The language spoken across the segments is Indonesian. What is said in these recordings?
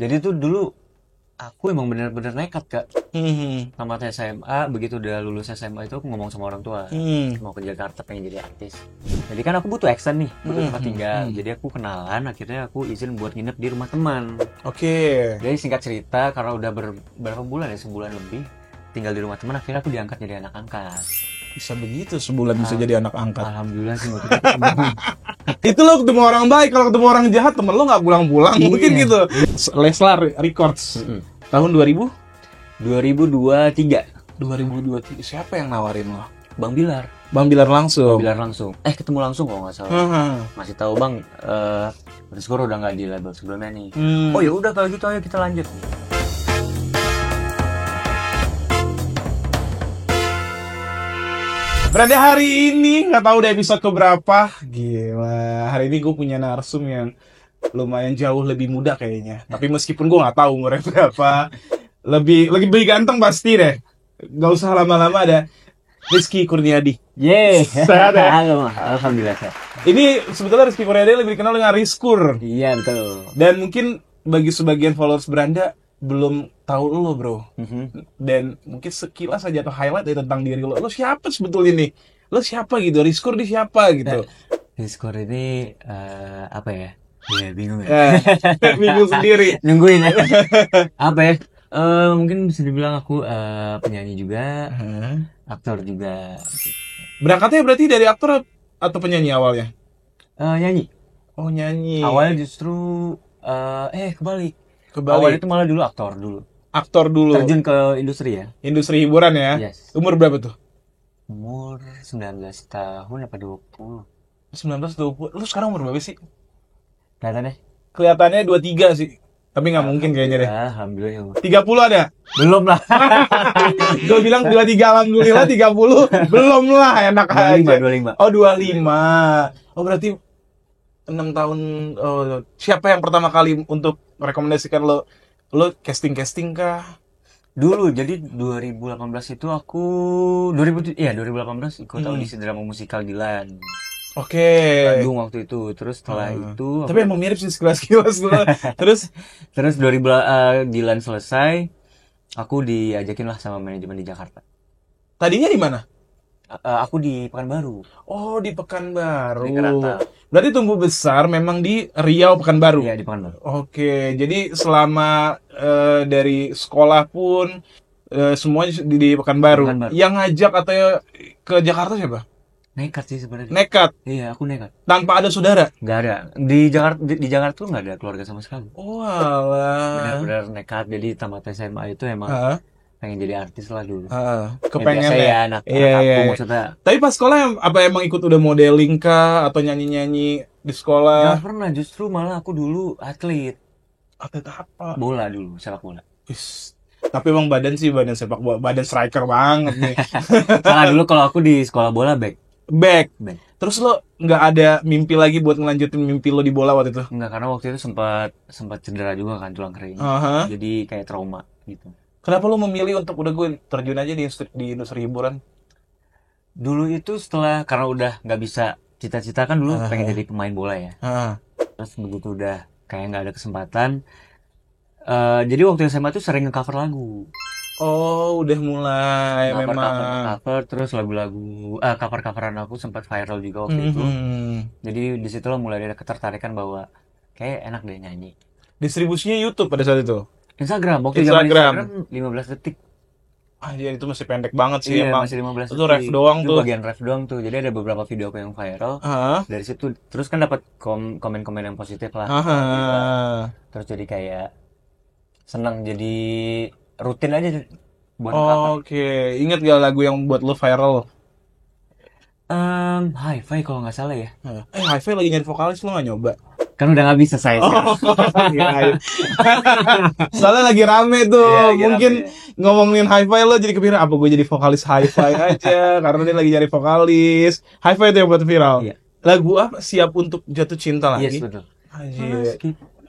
Jadi tuh dulu aku emang bener-bener nekat Kak. Hmm. Tamat SMA, begitu udah lulus SMA itu aku ngomong sama orang tua. Hmm. Mau ke Jakarta pengen jadi artis. Jadi kan aku butuh extend nih, butuh tempat Hmm. tinggal. Hmm. Jadi aku kenalan, akhirnya aku izin buat nginep di rumah teman. Oke. Jadi singkat cerita, karena udah berapa bulan ya, sebulan lebih tinggal di rumah teman, akhirnya aku diangkat jadi anak angkat. Bisa begitu sebulan bisa jadi anak angkat. Alhamdulillah sih waktu itu. Itu lo ketemu orang baik, kalau ketemu orang jahat temen lo nggak pulang-pulang mungkin gitu. Leslar Records tahun 2000 2023, 2023 siapa yang nawarin lo? Bang Bilar. Bang Bilar langsung. Bilar langsung. Ketemu langsung kalau nggak salah. Haha. Masih tahu Bang, Rizkor udah nggak di label sebelumnya nih. Hmm. Oh ya udah kalau gitu ayo kita lanjut. Berarti hari ini nggak tahu udah episode keberapa. Gila, hari ini gue punya narsum yang lumayan jauh lebih muda kayaknya. Tapi meskipun gue nggak tahu umurnya berapa, lebih ganteng pasti deh. Gak usah lama-lama, ada Rizky Kurniadi. Yeay. Sehat ya? Alhamdulillah sehat. Ini sebetulnya Rizky Kurniadi lebih dikenal dengan Rizkur. Iya betul. Dan mungkin bagi sebagian followers Beranda belum tahu lo bro. Dan mungkin sekilas aja atau highlight ya tentang diri lo. Lo siapa sebetulnya nih? Lo siapa gitu? Rizkur di siapa gitu? Rizkor ini apa ya? Iya bingung ya. Bingung sendiri. Nungguin ya. Apa ya? Mungkin bisa dibilang aku penyanyi juga, aktor juga. Berangkatnya berarti dari aktor atau penyanyi awalnya? Nyanyi. Oh nyanyi. Awalnya justru kebalik. Awalnya itu malah dulu aktor dulu. Aktor dulu. Terjun ke industri ya. Industri hiburan ya. Yes. Umur berapa tuh? Umur 19 tahun apa 20? 19-20. Lu sekarang umur berapa sih? Kelihatannya? Kelihatannya 23 sih. Tapi nggak mungkin kayaknya deh. Alhamdulillah. 30 ada? Belum lah. Gue bilang 23 alhamdulillah, 30 belum lah, enak aja. 25. Oh 25. Oh berarti 6 tahun. Oh, siapa yang pertama kali untuk merekomendasikan lo? Lo casting kah? Dulu jadi 2018 itu aku 2018 ikut audisi drama musikal Dilan. Oke. Bandung waktu itu. Terus setelah itu Tapi emang mirip sih sekilas-sekilas lo. Terus Dilan selesai, aku diajakin lah sama manajemen di Jakarta. tadinya di mana? Aku di Pekanbaru. Oh, di Pekanbaru. Di Kerata. Berarti tumbuh besar memang di Riau, Pekanbaru. Iya, di Pekanbaru. Oke, jadi selama dari sekolah pun semuanya di Pekanbaru. Pekanbaru. Yang ngajak atau ke Jakarta siapa? Nekat sih sebenarnya. Nekat, Iya, aku nekat. tanpa ada saudara. Nggak ada. Di Jakarta tuh nggak ada keluarga sama sekali. Oh, alah. Benar-benar nekat. Jadi tamat SMA itu emang Heeh. pengen jadi artis lah dulu. Kepengen biasa ya ya. anak Iya, kampung iya. maksudnya. Tapi pas sekolah apa emang ikut udah modeling kah atau nyanyi-nyanyi di sekolah? Nggak pernah, justru malah aku dulu atlet. Atlet apa? Bola dulu, sepak bola. Is. Tapi emang badan sepak bola, badan striker banget nih. Salah dulu kalau aku di sekolah bola back. Back. Terus lo nggak ada mimpi lagi buat ngelanjutin mimpi lo di bola waktu itu? Enggak, karena waktu itu sempat cedera juga kan tulang kering. Aha. Jadi kayak trauma gitu. Kenapa lo memilih untuk udah gue terjun aja di industri hiburan? Dulu itu karena udah nggak bisa cita-cita kan dulu pengen jadi pemain bola ya. Terus begitu udah kayak nggak ada kesempatan. Jadi waktu SMA tuh sering nge-cover lagu. Oh, udah mulai memang. Cover terus lagu-lagu cover-coveran aku sempat viral juga waktu itu. Jadi disitulah mulai ada ketertarikan bahwa kayak enak deh nyanyi. Distribusinya YouTube pada saat itu. Instagram waktu Instagram. zaman Instagram 15 detik. Anjir, itu masih pendek banget sih Iya, emang. masih 15 Itu ref doang itu tuh. bagian ref doang tuh. Jadi ada beberapa video aku yang viral. Dari situ terus kan dapat komen-komen yang positif lah. Terus jadi kayak senang, jadi rutin aja buat Oke, ingat gak lagu yang buat lo viral? Hi-Fi kalau nggak salah ya. Hi-Fi lagi nyari vokalis, lo gak nyoba? Kan udah nggak bisa saya. Soalnya lagi rame tuh. Iya, Mungkin rame. ngomongin Hi-Fi lo jadi kepikiran apa gue jadi vokalis Hi-Fi aja karena dia lagi nyari vokalis. Hi-Fi itu yang buat viral. Iya. Lagu apa? Siap untuk jatuh cinta lagi. Yes, betul. Anjir.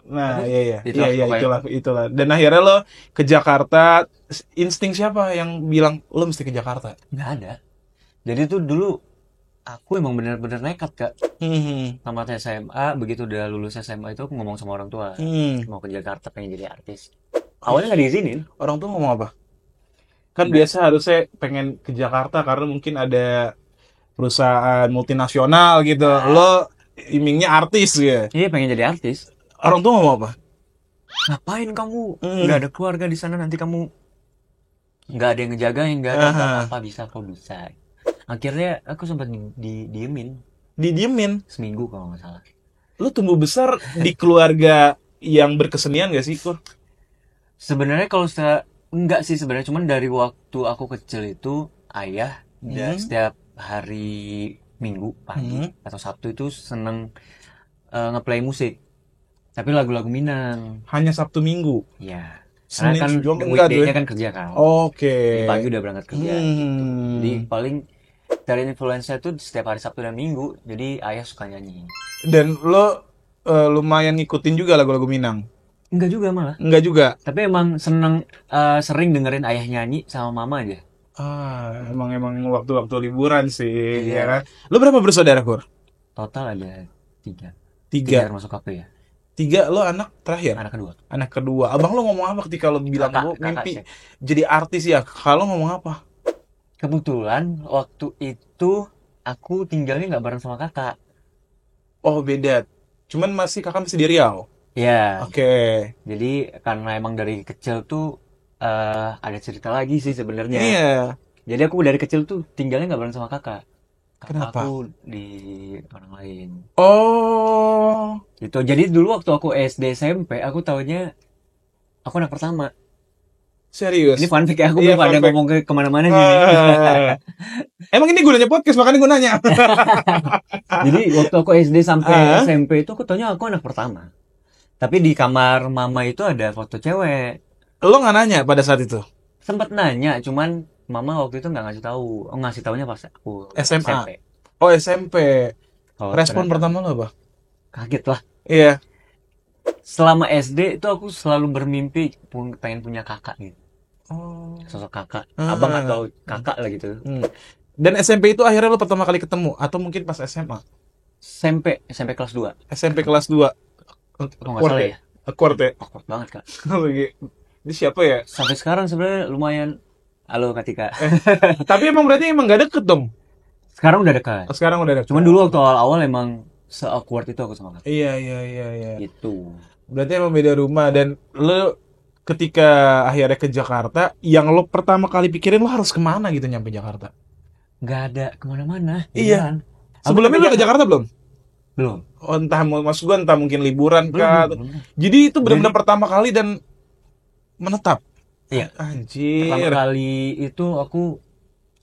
Nah, iya Itulah. itulah. Dan akhirnya lo ke Jakarta. Insting siapa yang bilang lo mesti ke Jakarta? Nggak ada. Jadi tuh dulu aku emang bener-bener nekat Kak. Tamat SMA, begitu udah lulus SMA itu aku ngomong sama orang tua. Mau ke Jakarta pengen jadi artis. Awalnya nggak diizinin. Orang tua ngomong apa? Kan biasa harusnya pengen ke Jakarta karena mungkin ada perusahaan multinasional gitu. Lo imingnya artis ya. Iya pengen jadi artis. Orang tua ngomong apa? Ngapain kamu? Nggak ada keluarga di sana, nanti kamu nggak ada yang ngejagain, nggak ada apa bisa kok bisa. Akhirnya aku sempat didiemin seminggu kalau nggak salah. Lu tumbuh besar di keluarga yang berkesenian gak sih, Kur? Sebenarnya kalau enggak sih sebenarnya, cuman dari waktu aku kecil itu ayah setiap hari Minggu pagi atau Sabtu itu seneng ngeplay musik. Tapi lagu-lagu Minang. Hanya Sabtu Minggu? Iya. Karena kan weekday-nya kan kerja kan. Oke. Pagi udah berangkat kerja gitu. Jadi paling dari influencer itu setiap hari Sabtu dan Minggu. Jadi ayah suka nyanyi. Dan lo lumayan ngikutin juga lagu-lagu Minang? Enggak juga malah. Enggak juga? Tapi emang sering dengerin ayah nyanyi sama mama aja. Emang waktu-waktu liburan sih, ya kan? Lo berapa bersaudara, Kur? Total ada 3. 3 termasuk aku ya. 3, lo anak terakhir? Anak kedua. Abang lo ngomong apa ketika lo bilang gue mimpi jadi artis ya? Kalau ngomong apa? Kebetulan waktu itu aku tinggalnya nggak bareng sama kakak. Oh beda. Cuman kakak masih di Riau? Iya. Oke. Jadi karena emang dari kecil tuh ada cerita lagi sih sebenarnya. Iya. Jadi aku dari kecil tuh tinggalnya nggak bareng sama kakak. Kenapa? Aku di orang lain. Oh. Gitu. Jadi dulu waktu aku SD SMP, aku taunya aku anak pertama. Serius? Ini fun fact ya, aku belum ada ngomong kemana-mana sih. Emang ini gunanya podcast, makanya gue nanya. Jadi waktu aku SD sampai SMP itu aku taunya aku anak pertama. Tapi di kamar mama itu ada foto cewek. Lo nggak nanya pada saat itu? Sempet nanya, cuman mama waktu itu nggak ngasih tahu. Oh, ngasih taunya pas aku SMA. SMP. Oh SMP. Oh, respon pertama lo apa? Kaget lah. Iya. Selama SD itu aku selalu bermimpi pengen punya kakak gitu. Oh. Sosok kakak, abang atau kakak lah gitu. Dan SMP itu akhirnya lo pertama kali ketemu atau mungkin pas SMA? SMP kelas 2. SMP kelas 2. Kalau nggak salah ya. Awkward ya? Awkward banget Kak. Ini siapa ya? Sampai sekarang sebenarnya lumayan. Halo Katika. Tapi emang berarti gak deket dong? Sekarang udah dekat. Sekarang udah dekat. Cuman dulu waktu awal-awal emang se-awkward itu aku sama Kak. Iya. Gitu. Berarti emang beda rumah. Dan lo ketika akhirnya ke Jakarta, yang lo pertama kali pikirin lo harus kemana gitu nyampe Jakarta? Gak ada kemana-mana. Iya. Sebelumnya lo ke Jakarta belum? Belum. Oh, entah maksud gue entah mungkin liburan kah. Jadi itu benar-benar pertama kali dan menetap. Iya. Anjir. Pertama kali itu aku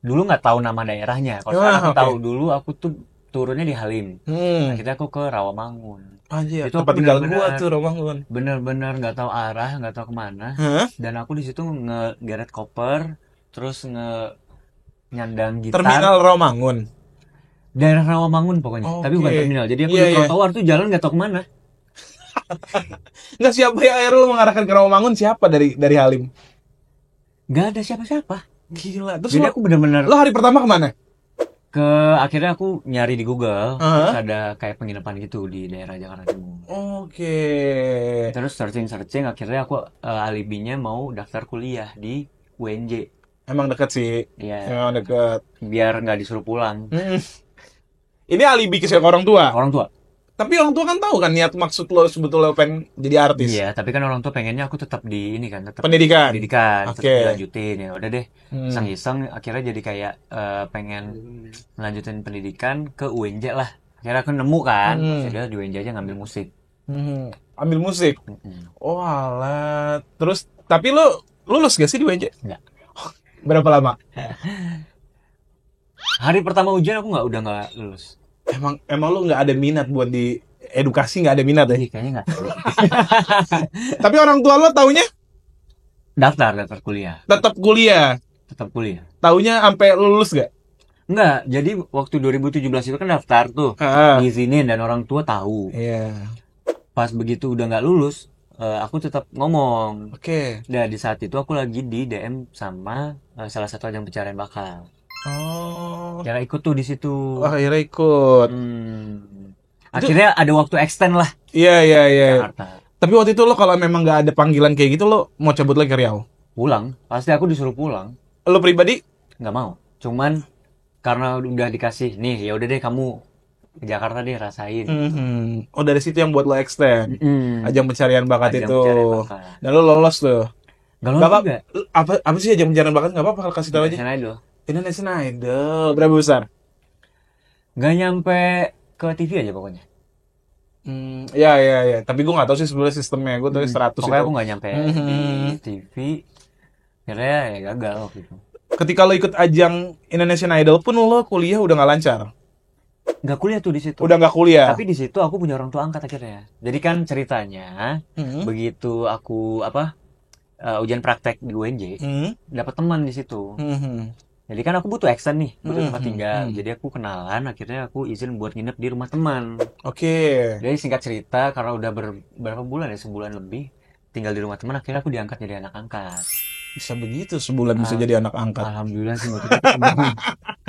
dulu nggak tahu nama daerahnya. Kalau sekarang aku tahu, dulu aku tuh turunnya di Halim. Akhirnya aku ke Rawamangun. Anjir, itu tempat tinggal gua tuh Rawamangun. Bener-bener nggak tahu arah, nggak tahu kemana. Dan aku di situ ngegeret koper, terus nyandang gitar. Terminal Rawamangun. Daerah Rawamangun pokoknya, tapi bukan terminal. Jadi aku di trotoar tuh jalan nggak tahu kemana. Nggak, siapa yang akhirnya lo mengarahkan ke Rawamangun? Siapa dari Halim? Nggak ada siapa-siapa. Gila. Terus jadi aku bener-bener. Lo hari pertama kemana? Akhirnya aku nyari di Google, terus ada kayak penginapan gitu di daerah Jakarta Timur. Oke. Terus searching, akhirnya aku alibinya mau daftar kuliah di UNJ. Emang deket sih. Iya. Emang deket. Biar nggak disuruh pulang. Ini alibi ke orang tua? Orang tua. Tapi orang tua kan tahu kan niat maksud lo sebetulnya pengen jadi artis. Iya, tapi kan orang tua pengennya aku tetap di ini kan, tetap pendidikan. Tetap dilanjutin ya. Udah deh, iseng-iseng akhirnya jadi kayak pengen melanjutin pendidikan ke UNJ lah. Akhirnya aku nemu kan, jadi di UNJ aja ngambil musik. Ambil musik. Oh alat. Terus tapi lo lulus gak sih di UNJ? Enggak. Berapa lama? Hari pertama ujian aku udah nggak lulus. Emang lu nggak ada minat buat di edukasi, nggak ada minat ya? Kayaknya nggak. Tapi orang tua lo taunya? Daftar kuliah. Tetap kuliah. Taunya sampai lulus gak? Enggak. Jadi waktu 2017 itu kan daftar tuh, diizinin dan orang tua tahu. Iya. Pas begitu udah nggak lulus, aku tetap ngomong. Oke. Dan di saat itu aku lagi di DM sama salah satu ajang pencarian bakal. Oh. Akhirnya ikut tuh di situ. Akhirnya ikut. Akhirnya ada waktu extend lah. Iya. Jakarta. Tapi waktu itu lo kalau memang nggak ada panggilan kayak gitu, lo mau cabut lagi ke Riau? Pulang. Pasti aku disuruh pulang. Lo pribadi? Nggak mau. Cuman karena udah dikasih, nih ya udah deh kamu ke Jakarta deh rasain. Oh, dari situ yang buat lo extend. Ajang pencarian bakat itu. Dan lo lolos tuh. Gak lolos juga. Apa sih ajang pencarian bakat? Nggak apa-apa, kasih tahu aja. Indonesian Idol. Berapa besar? Gak nyampe ke TV aja pokoknya. Ya. Tapi gue nggak tahu sih sebenarnya sistemnya. Gue tahu 100. Pokoknya aku nggak nyampe di TV. Akhirnya ya gagal waktu itu. Ketika lo ikut ajang Indonesian Idol pun lo kuliah udah nggak lancar. Nggak kuliah tuh di situ. Udah nggak kuliah. Tapi di situ aku punya orang tua angkat akhirnya. Jadi kan ceritanya begitu aku ujian praktek di UNJ, dapat teman di situ. Jadi kan aku butuh extend nih, butuh tempat tinggal. Jadi aku kenalan, akhirnya aku izin buat nginep di rumah teman. Oke. Jadi singkat cerita, karena udah berapa bulan ya, sebulan lebih tinggal di rumah teman, akhirnya aku diangkat jadi anak angkat. Bisa begitu sebulan bisa jadi anak angkat. Alhamdulillah sih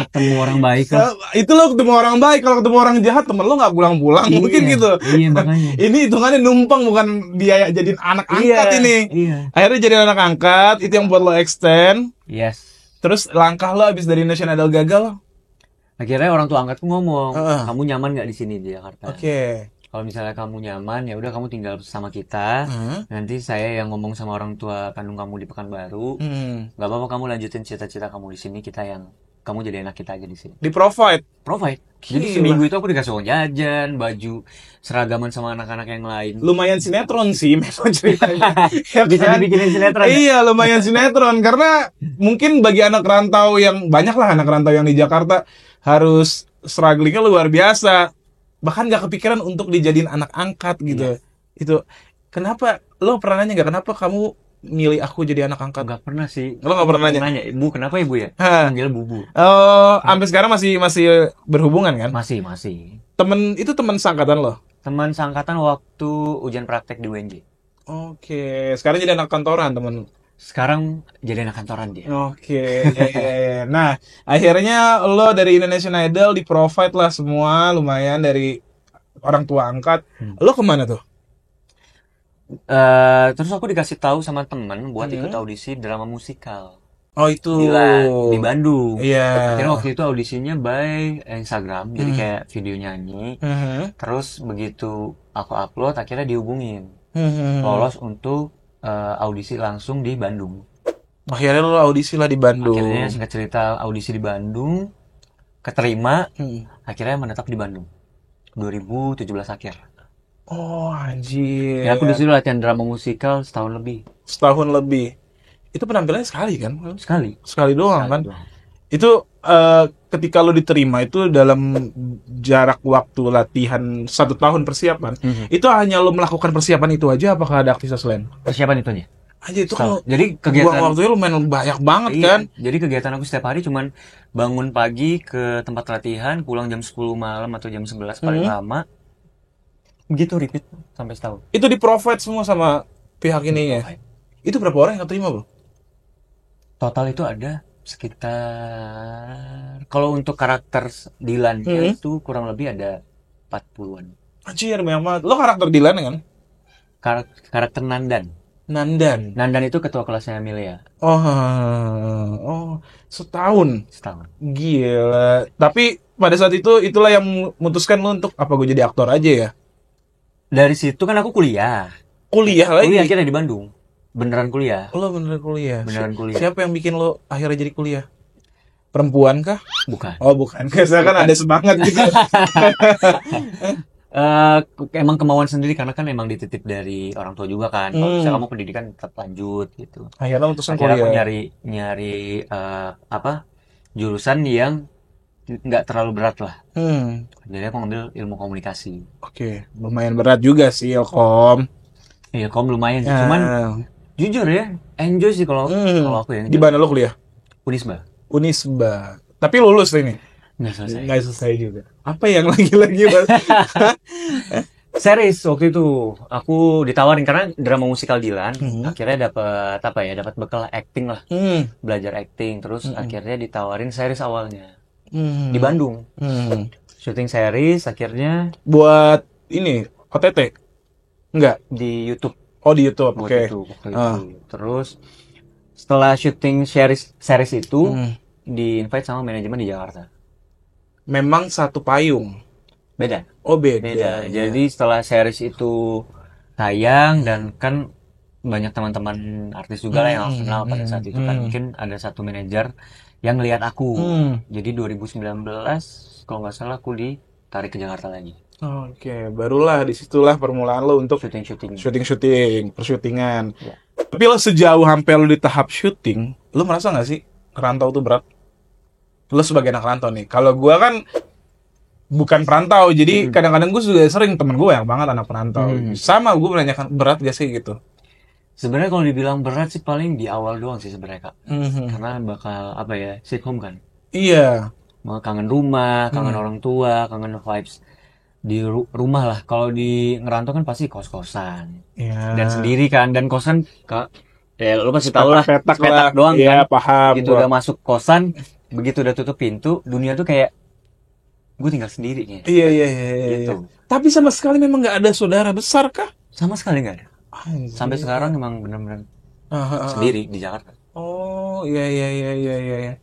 ketemu orang baik lah. Itu lo ketemu orang baik, kalau ketemu orang jahat temen lo nggak pulang-pulang mungkin gitu. Iya makanya. Ini hitungannya numpang bukan biaya jadiin anak angkat ini. Iya. Akhirnya jadi anak angkat, itu yang buat lo extend. Yes. Terus langkah lo abis dari Indonesian Idol gagal. Akhirnya orang tua angkatku ngomong, kamu nyaman nggak di sini di Jakarta? Oke. Kalau misalnya kamu nyaman, ya udah kamu tinggal sama kita. Nanti saya yang ngomong sama orang tua kandung kamu di Pekanbaru. Gak apa-apa kamu lanjutin cita-cita kamu di sini. Kita yang kamu jadi anak kita aja di sini. Di provide. Jadi seminggu itu aku dikasih uang jajan, baju, seragaman sama anak-anak yang lain. Lumayan sinetron sih memang ceritanya. Bisa dibikinin sinetron. Iya, lumayan sinetron karena mungkin bagi anak rantau yang banyak lah anak rantau yang di Jakarta harus strugglingnya luar biasa. Bahkan gak kepikiran untuk dijadiin anak angkat gitu. Itu kenapa lo pernah nanya gak kenapa kamu milih aku jadi anak angkat? Gak pernah sih. Lo gak pernah nanya? Bu kenapa ya Bu ya? Panggil Bubu. Sampai sekarang masih berhubungan kan? Masih. Itu teman seangkatan lo? Teman seangkatan waktu ujian praktek di UNJ. Oke, sekarang jadi anak kantoran temen. Sekarang jadi anak kantoran dia. Oke. Nah, akhirnya lo dari Indonesian Idol di-provide lah semua lumayan dari orang tua angkat. Lo kemana tuh? Terus aku dikasih tahu sama temen buat ikut audisi drama musikal. Oh itu di Bandung. Iya. Akhirnya waktu itu audisinya by Instagram, jadi kayak video nyanyi. Terus begitu aku upload, akhirnya dihubungin. Lolos untuk audisi langsung di Bandung. Akhirnya lo audisi lah di Bandung. Akhirnya singkat cerita audisi di Bandung, keterima, akhirnya menetap di Bandung. 2017 akhir. Oh anjir. Ya aku disuruh latihan drama musikal setahun lebih. Itu penampilannya sekali kan? Sekali doang kan? Itu ketika lo diterima itu dalam jarak waktu latihan 1 tahun persiapan, itu hanya lo melakukan persiapan itu aja, apakah ada aktivitas lain? Persiapan itu aja. Itu kalau jadi kegiatan waktunya lumayan banyak banget kan? Jadi kegiatan aku setiap hari cuman bangun pagi ke tempat latihan, pulang jam 10 malam atau jam 11 paling lama. Begitu repeat sampai setahun. Itu di-provide semua sama pihak ini ya? Itu berapa orang yang terima bro? Total itu ada sekitar, kalau untuk karakter Dylan itu kurang lebih ada 40-an. Anjir banyak banget. Lo karakter Dylan kan? Karakter Nandan itu ketua kelasnya Amelia. Oh, setahun. Gila. Tapi pada saat itu itulah yang memutuskan lo untuk apa gue jadi aktor aja ya? Dari situ kan aku kuliah lagi. Kuliah akhirnya di Bandung. Beneran kuliah. Lo beneran kuliah? Beneran kuliah. Siapa yang bikin lo akhirnya jadi kuliah? Perempuan kah? Bukan. Oh bukan. Karena kan ada semangat gitu. Emang kemauan sendiri karena kan emang dititip dari orang tua juga kan. Kalau misalnya kamu pendidikan tetap lanjut gitu. Akhirnya utusan kuliah. Aku nyari jurusan yang nggak terlalu berat lah. Jadi aku ngambil ilmu komunikasi. Oke, lumayan berat juga sih Ilkom. Ilkom lumayan sih. Cuman jujur ya, enjoy sih kalau aku ya. Di mana lo kuliah? Unisba. Tapi lulus ini? Nggak selesai juga. Apa yang lagi-lagi? Series waktu itu aku ditawarin karena drama musikal Dylan. Akhirnya dapat bekal acting lah. Belajar acting terus akhirnya ditawarin series awalnya. di Bandung. Syuting series akhirnya Buat ini OTT? Enggak, di YouTube. oh di YouTube. Buat Oke. itu, waktu itu. Terus setelah syuting series itu di invite sama manajemen di Jakarta. Memang satu payung. Beda. Oh beda. Beda. Ya. Jadi setelah series itu tayang dan kan banyak teman-teman artis juga lah yang aku kenal pada saat itu kan, mungkin ada satu manajer yang ngelihat aku. Jadi 2019 kalau nggak salah aku ditarik ke Jakarta lagi. Oke, barulah disitulah permulaan lo untuk syuting, persyutingan. Ya. Tapi lo sejauh sampai lo di tahap syuting, lo merasa nggak sih ngerantau tuh berat? Lo sebagai anak rantau nih. Kalau gua kan bukan perantau, jadi kadang-kadang gue juga sering temen gue yang banget anak perantau. Sama gue menanyakan berat gak sih gitu. Sebenarnya kalau dibilang berat sih paling di awal doang sih sebenarnya Kak. Karena bakal apa ya, sitcom kan. Iya. Mau kangen rumah, kangen orang tua, kangen vibes di rumah lah. Kalau di ngerantau kan pasti kos-kosan. Iya. Dan sendiri kan, dan kosan Kak, ya lu pasti tahu lah, petak doang iya, kan. Paham. Begitu udah masuk kosan, begitu udah tutup pintu, dunia tuh kayak gue tinggal sendiri nih. Iya. Gitu. Tapi sama sekali memang nggak ada saudara besar kah? Sama sekali nggak ada. Sampai sekarang emang bener-bener sendiri di Jakarta. Oh iya.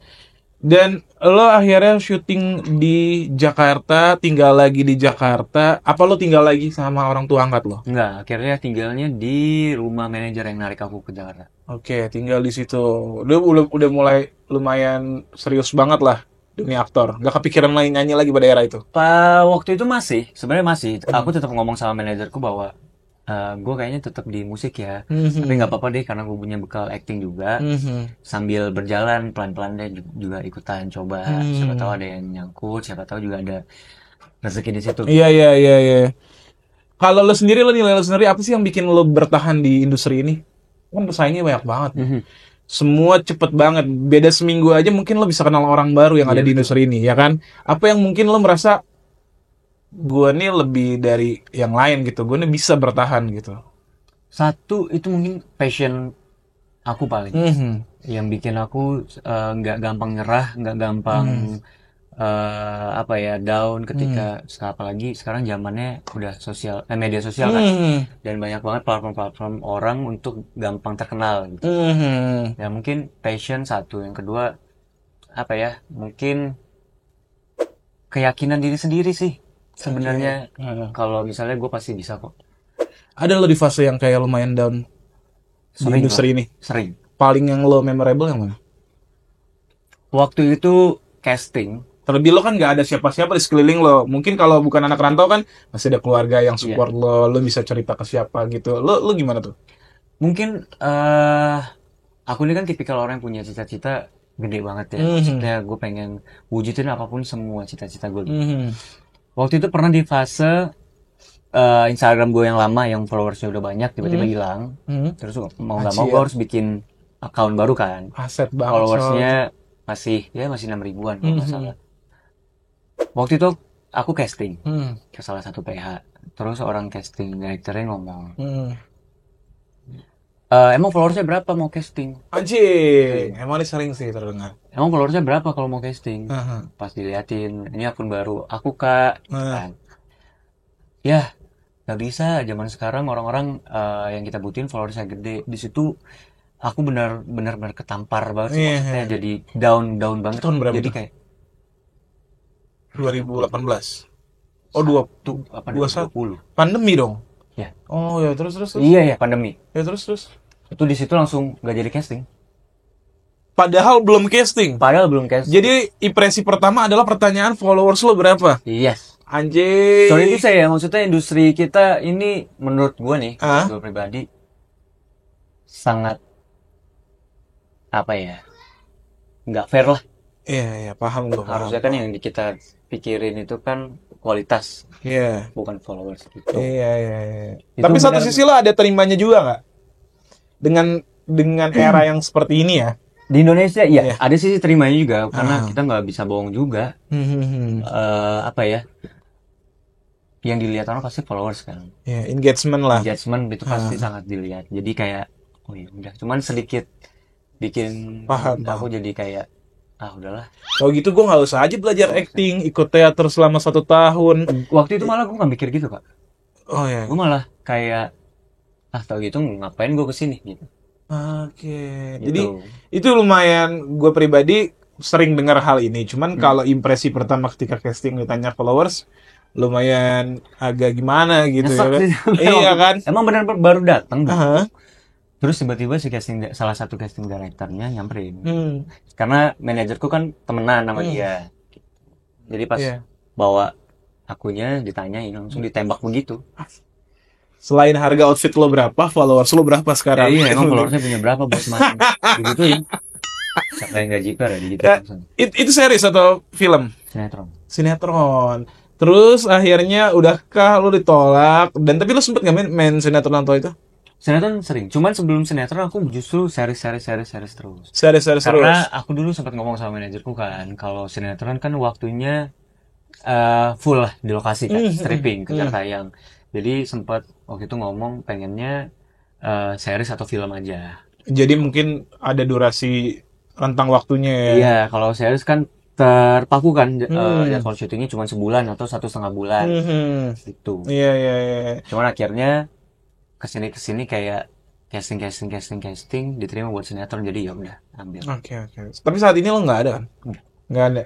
Dan lo akhirnya syuting di Jakarta, tinggal lagi di Jakarta. Apa lo tinggal lagi sama orang tua angkat lo? Enggak, akhirnya tinggalnya di rumah manajer yang narik aku ke Jakarta. Oke, tinggal di situ. Udah mulai lumayan serius banget lah dunia aktor. Gak kepikiran lagi nyanyi lagi pada era itu? Waktu itu sebenarnya masih. Aku tetap ngomong sama manajerku bahwa gue kayaknya tetap di musik ya. Tapi nggak apa-apa deh karena gue punya bekal acting juga. Sambil berjalan pelan-pelan deh juga ikutan coba. Siapa tahu ada yang nyangkut, siapa tahu juga ada rezeki di situ. Iya. Kalau lo nilai lo sendiri apa sih yang bikin lo bertahan di industri ini? Kan pesaingnya banyak banget. Semua cepet banget. Beda seminggu aja mungkin lo bisa kenal orang baru yang ada di industri ini, ya kan? Apa yang mungkin lo merasa gue nih lebih dari yang lain gitu, gue nih bisa bertahan gitu? Satu itu mungkin passion aku paling, yang bikin aku nggak gampang nyerah, nggak gampang down ketika apalagi sekarang zamannya udah media sosial kan, dan banyak banget platform orang untuk gampang terkenal gitu. Ya mungkin passion satu, yang kedua mungkin keyakinan diri sendiri sih. Sebenarnya kalau misalnya gue pasti bisa kok. Ada lo di fase yang kayak lumayan down di industri ini? Sering. Paling yang lo memorable yang mana? Waktu itu casting. Terlebih lo kan nggak ada siapa-siapa di sekeliling lo. Mungkin kalau bukan anak rantau kan masih ada keluarga yang support lo bisa cerita ke siapa gitu. Lo gimana tuh? Mungkin aku ini kan tipikal orang yang punya cita-cita gede banget ya. Maksudnya gue pengen wujudin apapun semua cita-cita gue. Waktu itu pernah di fase Instagram gue yang lama yang followersnya udah banyak tiba-tiba hilang. Terus mau nggak mau gue harus bikin account baru kan. Aset banget. Followersnya masih 6.000-an kalau nggak salah. Waktu itu aku casting ke salah satu PH. Terus orang casting directornya ngomong, emang followersnya berapa mau casting? Anjing, emang ini sering sih terdengar. Emang followersnya berapa kalau mau casting? Pas diliatin, ini akun baru, aku Kak. Kan. Ya, nggak bisa. Zaman sekarang orang-orang yang kita butuhin followersnya gede. Di situ aku benar-benar ketampar banget sih. Maksudnya jadi down banget. Tahun berapa jadi itu? Kayak 2018. Oh, 20. Pandemi dong. Ya. Oh ya, terus. Iya, pandemi. Ya terus. Itu di situ langsung nggak jadi casting. Padahal belum casting. Jadi impresi pertama adalah pertanyaan followers lo berapa? Yes. Anjing. Sorry itu saya, maksudnya industri kita ini menurut gue nih, gue pribadi sangat nggak fair lah. Iya, paham gue. Harusnya kan yang kita pikirin itu kan kualitas, bukan followers gitu. Iya. Tapi satu sisi lo ada terimanya juga nggak? Dengan era yang seperti ini ya? Di Indonesia, iya. Ada sisi terimanya juga, karena kita nggak bisa bohong juga. Yang dilihat orang pasti followers kan. Engagement lah. Engagement itu pasti sangat dilihat. Jadi kayak, oh ya udah, cuman sedikit bikin aku jadi kayak udahlah. Kalau gitu gue nggak usah aja belajar acting, ikut teater selama 1 tahun. Waktu itu malah gue nggak mikir gitu, Kak. Oh ya. Gue malah kayak tau gitu ngapain gue kesini gitu. Oke. Gitu. Jadi itu lumayan, gue pribadi sering dengar hal ini. Cuman kalau impresi pertama ketika casting ditanya followers, lumayan agak gimana gitu ya kan? Iya kan? Emang benar baru datang. Aha. Terus tiba-tiba si salah satu casting directornya nyamperin. Karena manajerku kan temenan sama dia. Jadi pas bawa akunya ditanyain langsung ditembak begitu. Selain harga outfit lo berapa, followers lo berapa sekarang? Iya, emang followersnya punya berapa bos macam begitu ya. Siapa yang gaji per ya gitu. Itu series atau film? Sinetron. Terus akhirnya udahkah lo ditolak? Dan tapi lo sempet nggak main sinetron atau itu? Sinetron sering, cuman sebelum sinetron aku justru series terus. Karena aku dulu sempat ngomong sama manajerku kan, kalau sinetron kan waktunya full lah di lokasi kan, stripping, kejar tayang. Jadi sempat waktu itu ngomong pengennya series atau film aja. Jadi mungkin ada durasi rentang waktunya ya? Iya, kalau series kan terpaku kan, jadwal syutingnya cuma sebulan atau 1,5 bulan. Gitu. Iya. Cuman akhirnya kesini kayak casting diterima buat sinetron, jadi ya udah ambil. Oke. Tapi saat ini lo nggak ada kan? Nggak ada.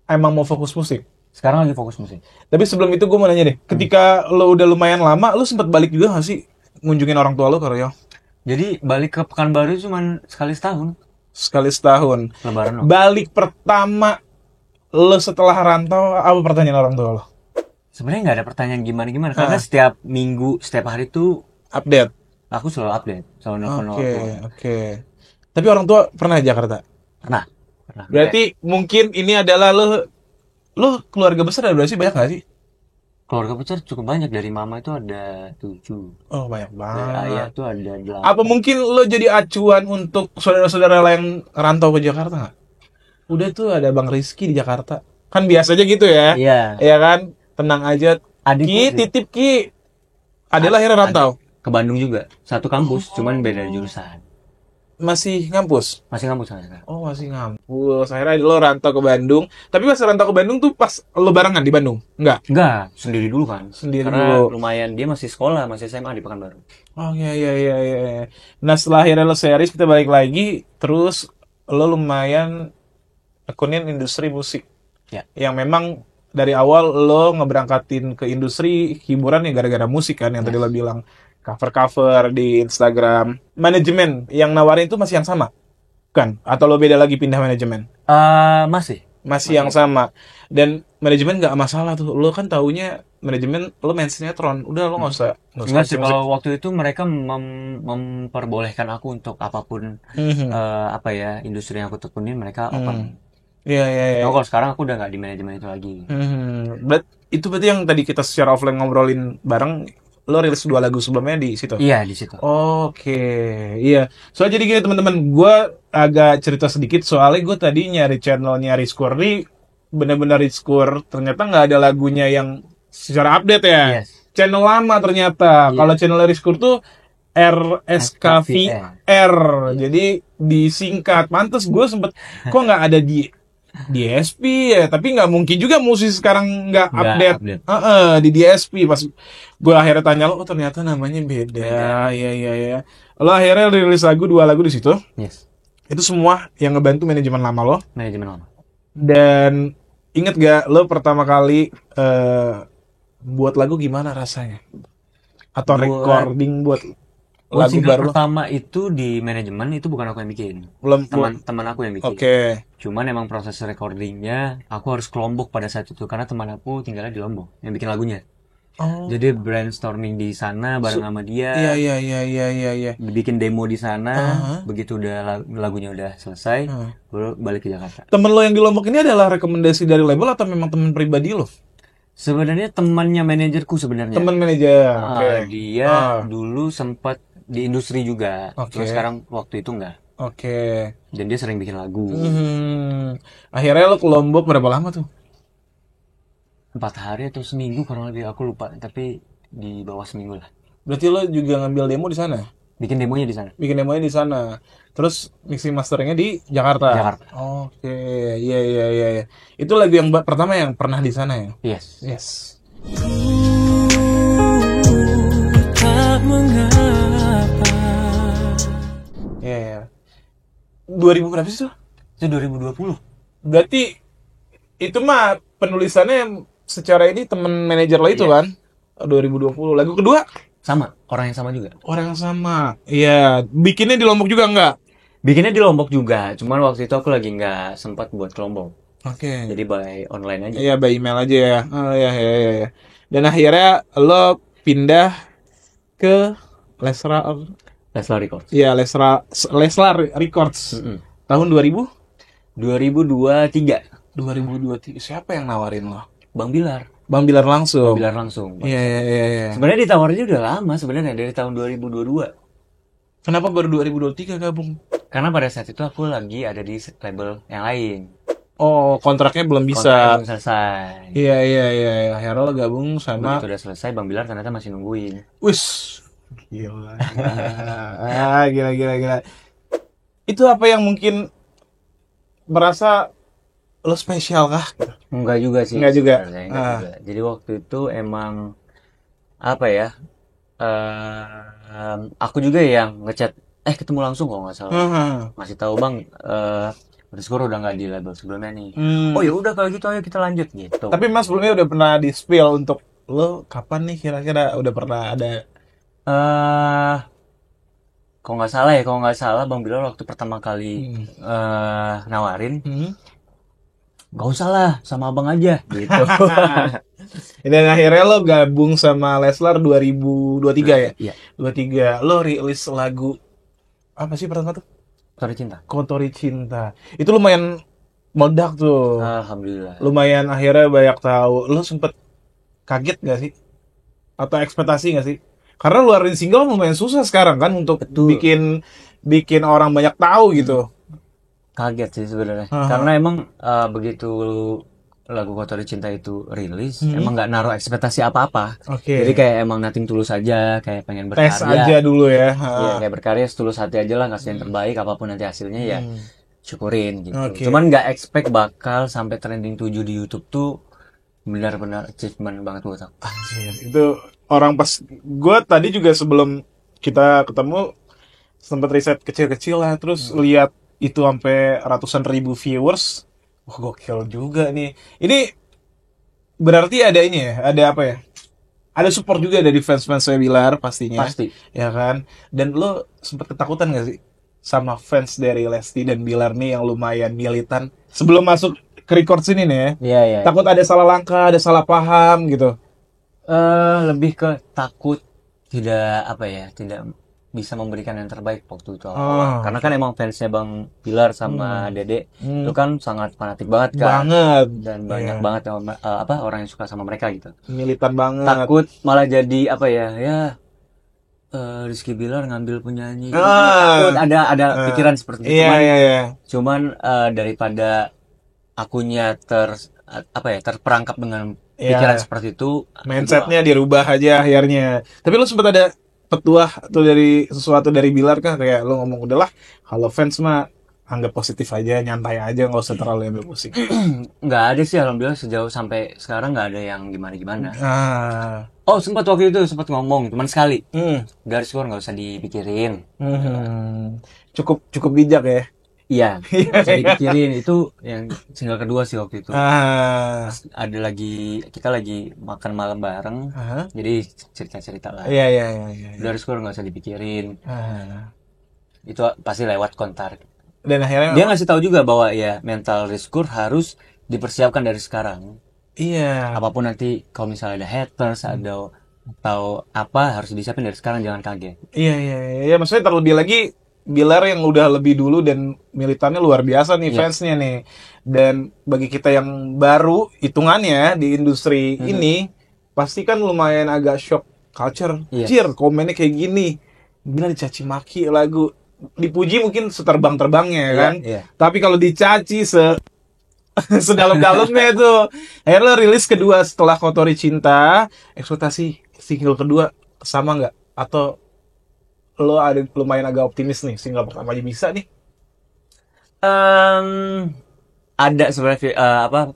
Emang mau fokus musik? Sekarang lagi fokus musik. Tapi sebelum itu gue mau nanya deh, ketika lo udah lumayan lama, lo sempat balik juga nggak sih ngunjungin orang tua lo ke Riau? Jadi balik ke Pekanbaru cuma sekali setahun. Sekali setahun. Lebaran. Balik pertama lo setelah rantau, apa pertanyaan orang tua lo? Sebenarnya nggak ada pertanyaan gimana karena setiap minggu, setiap hari tuh update. Aku selalu update, selalu nelfon orang tua. Oke. Tapi orang tua pernah di Jakarta? Pernah. Berarti mungkin ini adalah lo keluarga besar ada berapa sih? Banyak nggak sih? Keluarga besar cukup banyak, dari mama itu ada 7. Oh, banyak banget. Dari ayah tuh ada 8. Apa mungkin lo jadi acuan untuk saudara-saudara lain rantau ke Jakarta nggak? Udah tuh ada Bang Rizky di Jakarta. Kan biasanya gitu ya? Iya. Iya kan? Tenang aja. Ki, titip Ki. Adalah akhirnya rantau. Ke Bandung juga, satu kampus, cuman beda jurusan. Masih ngampus? Masih ngampus sekarang. Oh, masih ngampus. Akhirnya lo rantau ke Bandung. Tapi pas rantau ke Bandung tuh pas lo barengan di Bandung? Enggak, sendiri dulu kan. Karena lumayan, dia masih sekolah, masih SMA di Pekanbaru. Oh iya. Nah setelah akhirnya lo series, kita balik lagi. Terus lo lumayan tekunin industri musik. Ya. Yang memang dari awal lo ngeberangkatin ke industri hiburan ya gara-gara musik kan. Yang tadi lo bilang cover-cover di Instagram. Manajemen yang nawarin itu masih yang sama? Kan? Atau lo beda lagi pindah manajemen? Masih yang sama. Dan manajemen nggak masalah tuh. Lo kan taunya manajemen lo main sinetron. Udah lo nggak usah. Nggak sih, kalau waktu itu mereka memperbolehkan aku untuk apapun industri yang aku tekunin, mereka open. Iya. Kalau sekarang aku udah nggak di manajemen itu lagi. Itu berarti yang tadi kita secara offline ngobrolin bareng, lo rilis 2 lagu sebelumnya di situ? Iya, di situ. Oke, iya. Soalnya jadi gini teman-teman, gue agak cerita sedikit soalnya gue tadi nyari channelnya Rizkur nih, bener-bener Rizkur, ternyata nggak ada lagunya yang secara update ya. Yes. Channel lama ternyata. Kalau channel Rizkur tuh RSKVR, jadi disingkat. Pantes gue sempet kok nggak ada di DSP ya, tapi nggak mungkin juga musisi sekarang nggak update. Di DSP. Pas gue akhirnya tanya lo, ternyata namanya beda. Iya. Lo akhirnya rilis 2 lagu di situ. Yes. Itu semua yang ngebantu manajemen lama lo. Manajemen lama. Dan inget gak lo pertama kali buat lagu gimana rasanya? Atau recording buat lagu baru pertama itu di manajemen itu bukan aku yang bikin, teman aku yang bikin. Cuman emang proses recordingnya aku harus ke Lombok pada saat itu karena teman aku tinggalnya di Lombok yang bikin lagunya. Jadi brainstorming di sana bareng sama dia. Iya. Bikin demo di sana. Begitu udah lagunya udah selesai, baru balik ke Jakarta. Temen lo yang di Lombok ini adalah rekomendasi dari label atau memang temen pribadi lo? Sebenarnya temannya manajerku sebenarnya. Teman manajer. Dia dulu sempat di industri juga. Terus sekarang waktu itu enggak. Dan dia sering bikin lagu. Akhirnya lo ke Lombok berapa lama tuh? 4 hari atau seminggu kurang lebih, aku lupa. Tapi di bawah seminggu lah. Berarti lo juga ngambil demo di sana? Bikin demonya di sana. Bikin demonya di sana. Terus mixing masteringnya di Jakarta. Jakarta. Oke, iya iya iya. Iya. Itu lagu yang pertama yang pernah di sana ya? Yes. Yes. Tak mengapa. Iya iya. 2000 berapa sih tuh? Itu 2020. Berarti itu mah penulisannya secara ini temen manajer lo itu kan? 2020. Lagu kedua? Sama, orang yang sama juga. Orang yang sama. Iya, bikinnya di Lombok juga enggak? Bikinnya di Lombok juga, cuman waktu itu aku lagi nggak sempat buat ke Lombok. Oke. Jadi by online aja. Iya, by email aja ya. Oh iya iya iya. Iya. Dan akhirnya lo pindah ke Lesra. Leslar Records. Iya, Leslar Records. Tahun 2000? 2023. 2023. Siapa yang nawarin lo? Bang Bilar. Bang Bilar langsung. Bang Bilar langsung. Iya iya iya iya. Sebenarnya ditawarinnya udah lama sebenarnya dari tahun 2022. Kenapa baru 2023 gabung? Karena pada saat itu aku lagi ada di label yang lain. Oh, kontraknya belum Kontraknya bisa. belum selesai. Iya iya iya. Akhirnya lo gabung sama. Begitu udah selesai, Bang Bilar ternyata masih nungguin. Wis. Gila. Gila gila gila. Itu apa yang mungkin merasa lo spesial kah? Enggak juga sih. Enggak juga. Sebenarnya, enggak juga. Jadi waktu itu emang apa ya? Aku juga yang ngechat. Ketemu langsung kok nggak salah. Masih tahu Bang. Underscore udah nggak di label sebelumnya nih. Oh ya udah kalau gitu ayo kita lanjut gitu. Tapi Mas sebelumnya udah pernah di spill untuk lo kapan nih kira-kira udah pernah ada? Kalau nggak salah Bang Bilal waktu pertama kali nawarin, nggak usah lah sama abang aja gitu. Dan akhirnya lo gabung sama Leslar 2023 ya? Iya. 23 lo rilis lagu apa sih pertama tuh? Kotori Cinta. Kotori Cinta. Itu lumayan meledak tuh. Alhamdulillah. Lumayan akhirnya banyak tahu. Lo sempet kaget gak sih? Atau ekspektasi gak sih? Karena ngeluarin single lumayan susah sekarang kan untuk bikin orang banyak tahu gitu. Kaget sih sebenarnya. Karena emang begitu lagu Kotori Cinta itu rilis, emang nggak naruh ekspektasi apa-apa. Oke. Jadi kayak emang nothing tulus aja, kayak pengen berkarya. Tes aja dulu ya. Iya, kayak berkarya setulus hati aja lah, ngasih yang terbaik, apapun nanti hasilnya ya syukurin gitu. Oke. Cuman nggak expect bakal sampai trending 7 di YouTube tuh benar-benar achievement banget buat aku. Anjir, itu orang pas gue tadi juga sebelum kita ketemu sempat riset kecil-kecil lah, terus lihat itu sampai ratusan ribu viewers. Wah, gokil juga nih. Ini berarti ada ini ya, ada apa ya? Ada support juga dari fans-fans Bilar pastinya. Pasti. Ya kan? Dan lo sempat ketakutan gak sih sama fans dari Lesti dan Bilar nih yang lumayan militan sebelum masuk ke record sini nih ya? Iya. Takut ada salah langkah, ada salah paham gitu. Lebih ke takut tidak bisa memberikan yang terbaik waktu itu. Karena kan emang fansnya Bang Bilar sama Dede itu kan sangat fanatik banget kan. Banget. Dan banyak banget yang orang yang suka sama mereka gitu. Militan banget. Takut malah jadi Rizky Bilar ngambil penyanyi. Takut ada pikiran seperti itu. Cuman daripada akunya terperangkap dengan pikiran seperti itu, mindsetnya dirubah aja akhirnya. Tapi lu sempat ada petuah atau dari sesuatu dari Bilar kah, kayak lu ngomong udahlah kalau fans mah anggap positif aja, nyantai aja, nggak usah terlalu ambil pusing? Nggak ada sih, alhamdulillah sejauh sampai sekarang nggak ada yang gimana. Oh, sempat waktu itu ngomong cuman sekali, garis keluar nggak usah dipikirin. Cukup bijak ya. Iya, bisa dipikirin. Itu yang single kedua sih waktu itu. Ada kita lagi makan malam bareng, jadi cerita lah. Iya. Dari skor nggak usah dipikirin. Itu pasti lewat kontar. Dan akhirnya dia ngasih tahu juga bahwa ya mental riskur harus dipersiapkan dari sekarang. Iya. Apapun nanti kalau misalnya ada haters, atau apa harus disiapin dari sekarang, jangan kaget. Iya. Maksudnya terlebih lagi Bilar yang udah lebih dulu dan militannya luar biasa nih fansnya nih. Dan bagi kita yang baru hitungannya di industri ini pasti kan lumayan agak shock culture. Cir, komennya kayak gini. Bilar dicaci maki lagu, dipuji mungkin seterbang-terbangnya kan. Tapi kalau dicaci sedalam-dalamnya itu. Akhirnya rilis kedua setelah Kotori Cinta. Ekspektasi single kedua sama nggak? Atau lo ada lumayan agak optimis nih single pertama aja bisa nih? Ada sebenarnya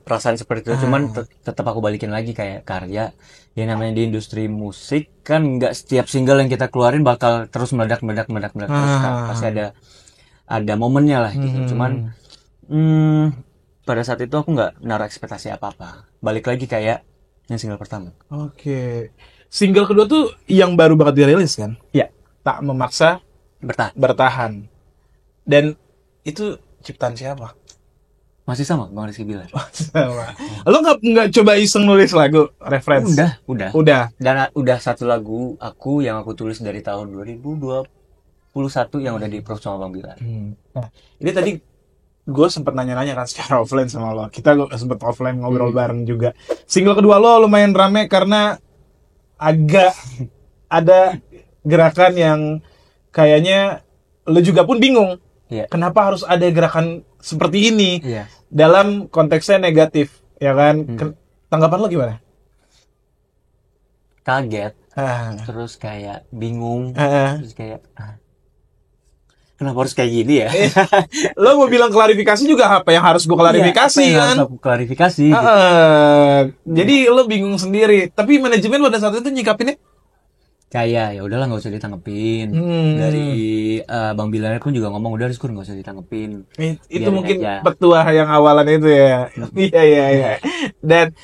perasaan seperti itu, cuman tetap aku balikin lagi kayak karya yang namanya di industri musik kan nggak setiap single yang kita keluarin bakal terus meledak terus kan. Pasti ada momennya lah gitu. Cuman pada saat itu aku nggak naruh ekspektasi apa-apa. Balik lagi kayak yang single pertama. Oke. Single kedua tuh yang baru banget dirilis kan? Ya, Tak Memaksa Bertahan. Dan itu ciptaan siapa? masih sama Bang Rizky Bilar. Sama. Lo nggak coba iseng nulis lagu reference? Udah. Dan udah satu lagu yang aku tulis dari tahun 2021 yang udah di-approve sama Bang Bilar. Nah, ini tadi gue sempet nanya-nanya kan secara offline sama lo. Kita sempet offline ngobrol bareng juga. Single kedua lo lumayan rame karena agak ada gerakan yang kayaknya lo juga pun bingung. Yeah. Kenapa harus ada gerakan seperti ini? Yeah. Dalam konteksnya negatif, ya kan? Tanggapan lo gimana? Kaget. Terus kayak bingung. Terus kayak kenapa harus kayak gini ya? Lo mau bilang klarifikasi juga apa yang harus gue klarifikasi kan? Harus aku klarifikasi. Gitu. Jadi lo bingung sendiri. Tapi manajemen pada saat itu nyikapinnya? Kayak ya udahlah nggak usah ditanggepin. Dari Bang Bilar pun juga ngomong udah Rizkur nggak usah ditanggepin. Itu mungkin petua yang awalan itu ya. Iya. Dan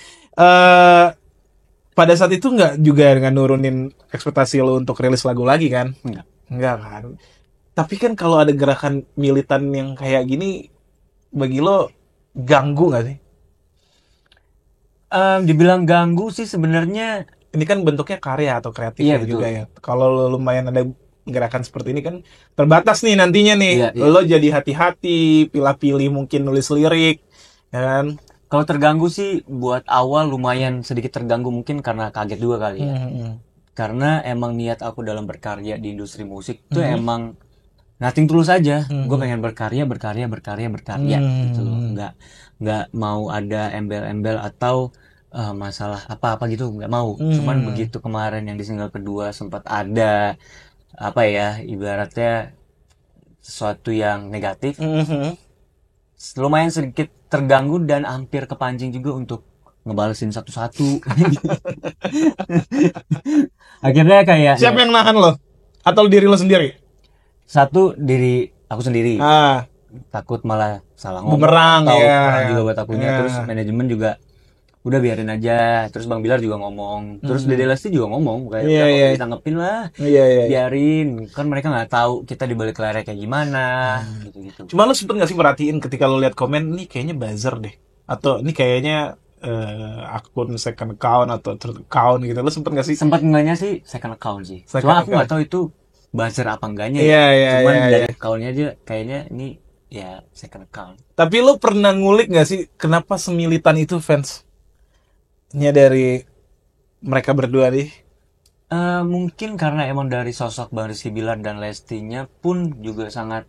pada saat itu nggak juga dengan nurunin ekspektasi lo untuk rilis lagu lagi kan? Enggak kan. Tapi kan kalau ada gerakan militan yang kayak gini, bagi lo ganggu nggak sih? Dibilang ganggu sih sebenarnya. Ini kan bentuknya karya atau kreatif juga ya. Kalau lo lumayan ada gerakan seperti ini kan terbatas nih nantinya nih. Iya. Lo jadi hati-hati, pilih-pilih mungkin nulis lirik, ya kan? Kalau terganggu sih buat awal lumayan sedikit terganggu mungkin karena kaget juga kali ya. Karena emang niat aku dalam berkarya di industri musik tuh emang nothing tulus aja. Gue pengen berkarya gitu loh. Nggak mau ada embel-embel atau masalah apa-apa gitu, nggak mau. Cuman begitu kemarin yang di single kedua sempat ada ibaratnya sesuatu yang negatif, lumayan sedikit terganggu dan hampir kepancing juga untuk ngebalesin satu-satu. Akhirnya kayak siapa yang nahan lo? Atau diri lo sendiri? Satu, diri aku sendiri. Takut malah salah ngomong, bumerang juga buat akunya. Terus manajemen juga udah biarin aja. Terus Bang Bilar juga ngomong. Terus Dede Lesti juga ngomong kayak ditanggepin lah. Biarin. Kan mereka nggak tahu kita di balik layar kayak gimana gitu. Cuma lo sempet nggak sih perhatiin ketika lo lihat komen nih kayaknya buzzer deh, atau ini kayaknya akun second account atau third account gitu. Lo sempet nggak sih? Sempat enggaknya sih second account sih. Cuma aku nggak tahu itu buzzer apa enggaknya. Cuman dari accountnya aja kayaknya ini ya second account. Tapi lo pernah ngulik nggak sih kenapa semilitan itu fansnya dari mereka berdua nih? Mungkin karena emang dari sosok Bang Rizky Bilar dan Lestinya pun juga sangat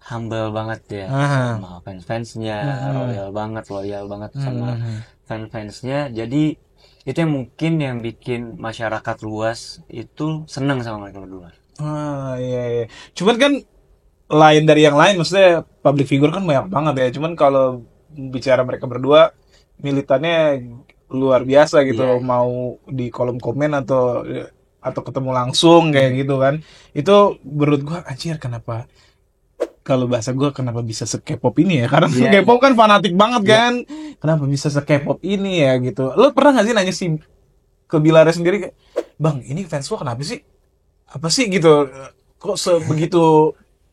humble banget ya sama fans-fansnya, loyal banget sama fans-fansnya. Jadi itu yang mungkin yang bikin masyarakat luas itu senang sama mereka berdua. Iya. Cuman kan lain dari yang lain, maksudnya public figure kan banyak banget ya. Cuman kalau bicara mereka berdua, militannya luar biasa gitu. Mau di kolom komen atau ketemu langsung kayak gitu kan. Itu menurut gua anjir, kenapa kalau bahasa gua kenapa bisa se-K-pop ini ya? Karena K-pop kan fanatik banget kan. Kenapa bisa se-K-pop ini ya gitu. Lo pernah gak sih nanya sih ke Bilar sendiri, Bang, ini fans lo kenapa sih? Apa sih gitu? Kok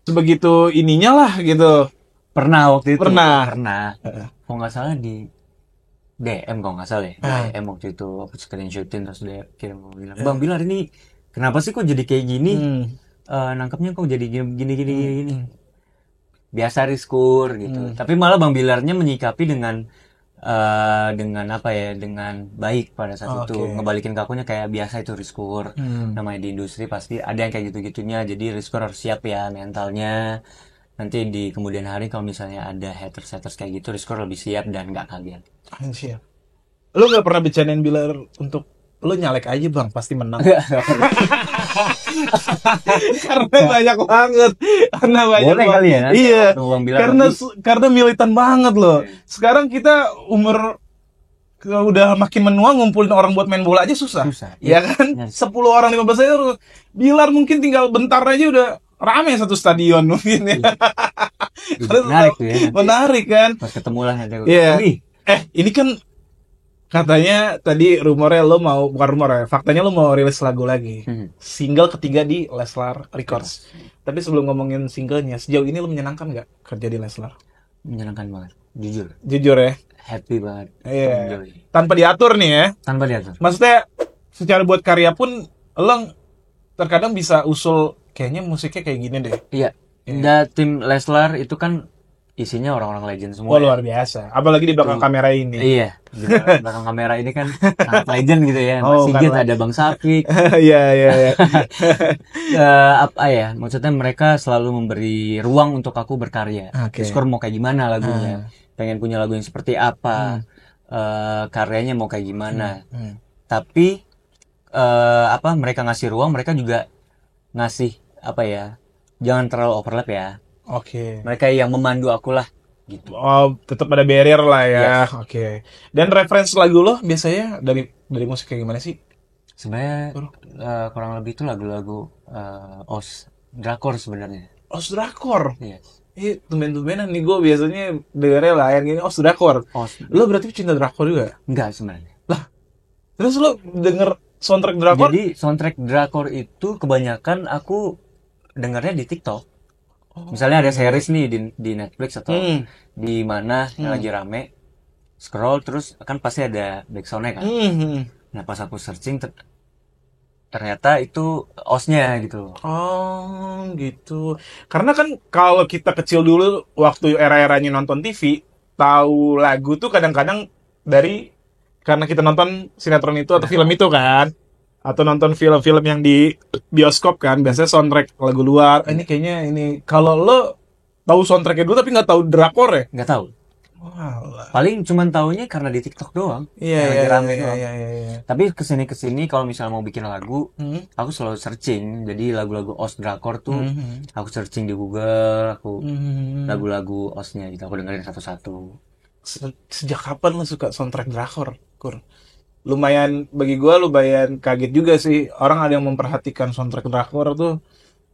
sebegitu ininya lah gitu. Pernah waktu itu. Pernah. Kalau nggak salah di DM kalau nggak salah ya. DM waktu itu aku screenshotin terus dia kirim bilang, Bang Bilar ini kenapa sih kok jadi kayak gini? Nangkepnya kok jadi gini. Biasa Rizkur gitu. Tapi malah Bang Bilarnya menyikapi dengan dengan baik pada saat itu, ngebalikin ke akunya kayak biasa itu Rizkur. Namanya di industri pasti ada yang kayak gitu-gitunya. Jadi Rizkur harus siap ya mentalnya. Nanti di kemudian hari kalau misalnya ada haters kayak gitu, Rizkur lebih siap dan nggak kaget. Siap. Lo nggak pernah bercandain Bilar untuk lo nyalek aja bang, pasti menang. Karena banyak banget. Karena banyak Boleh banget. kali ya. Iya. Karena Karena militan banget loh. Sekarang kita umur udah makin menua, ngumpulin orang buat main bola aja susah. Ya kan? 10 orang 15 orang. Bilar mungkin tinggal bentar aja udah rame satu stadion mungkin ya. Menarik tuh ya. Menarik kan? Pas ketemu lah nanti. Iya. Ini kan katanya tadi rumornya lo mau, bukan rumor ya, faktanya lo mau rilis lagu lagi. Single ketiga di Leslar Records. Tapi sebelum ngomongin singlenya, sejauh ini lo menyenangkan nggak kerja di Leslar? Menyenangkan banget, jujur ya. Happy banget. Iya. Tanpa diatur nih ya. Tanpa diatur. Maksudnya secara buat karya pun lo terkadang bisa usul kayaknya musiknya kayak gini deh. Iya. Tim Leslar itu kan isinya orang-orang legend semua. Wah, luar biasa. Apalagi di belakang kamera ini. Iya. Di belakang kamera ini kan sangat legend gitu ya. Oh, Sigit ada Bang Safik. Iya. Apa ya? Maksudnya mereka selalu memberi ruang untuk aku berkarya. Skor mau kayak gimana lagunya? Pengen punya lagu yang seperti apa? Karyanya mau kayak gimana? Tapi mereka ngasih ruang, mereka juga ngasih apa ya? Jangan terlalu overlap ya. Mereka yang memandu aku lah gitu. Oh, tetap ada barrier lah ya. Yes. Dan referensi lagu lo biasanya dari musik kayak gimana sih? Sebenarnya kurang lebih itu lagu-lagu OS Drakor sebenarnya. OS Drakor. Yes. Tumben-tumbenan nih gue biasanya dengernya lah yang gini OS Drakor. Lo berarti cinta Drakor juga? Enggak sebenarnya. Lah. Terus lo denger soundtrack Drakor? Jadi soundtrack Drakor itu kebanyakan aku dengarnya di TikTok. Misalnya ada series nih di Netflix atau di mana yang lagi rame, scroll terus kan pasti ada backsoundnya kan. Nah pas aku searching ternyata itu OS-nya gitu. Oh gitu. Karena kan kalau kita kecil dulu waktu era-eranya nonton TV, tahu lagu tuh kadang-kadang karena kita nonton sinetron itu atau film itu kan. Atau nonton film-film yang di bioskop kan, biasanya soundtrack lagu luar. Ini kayaknya kalau lo tahu soundtracknya dulu tapi nggak tahu Drakor ya? Nggak tahu. Walah. Paling cuman taunya karena di TikTok doang. Iya. Tapi kesini kalau misalnya mau bikin lagu, aku selalu searching. Jadi lagu-lagu OS Drakor tuh, aku searching di Google, lagu-lagu OS-nya gitu. Aku dengerin satu-satu. Sejak kapan lo suka soundtrack Drakor, Kur? Bagi gue lumayan kaget juga sih. Orang ada yang memperhatikan soundtrack Drakor tuh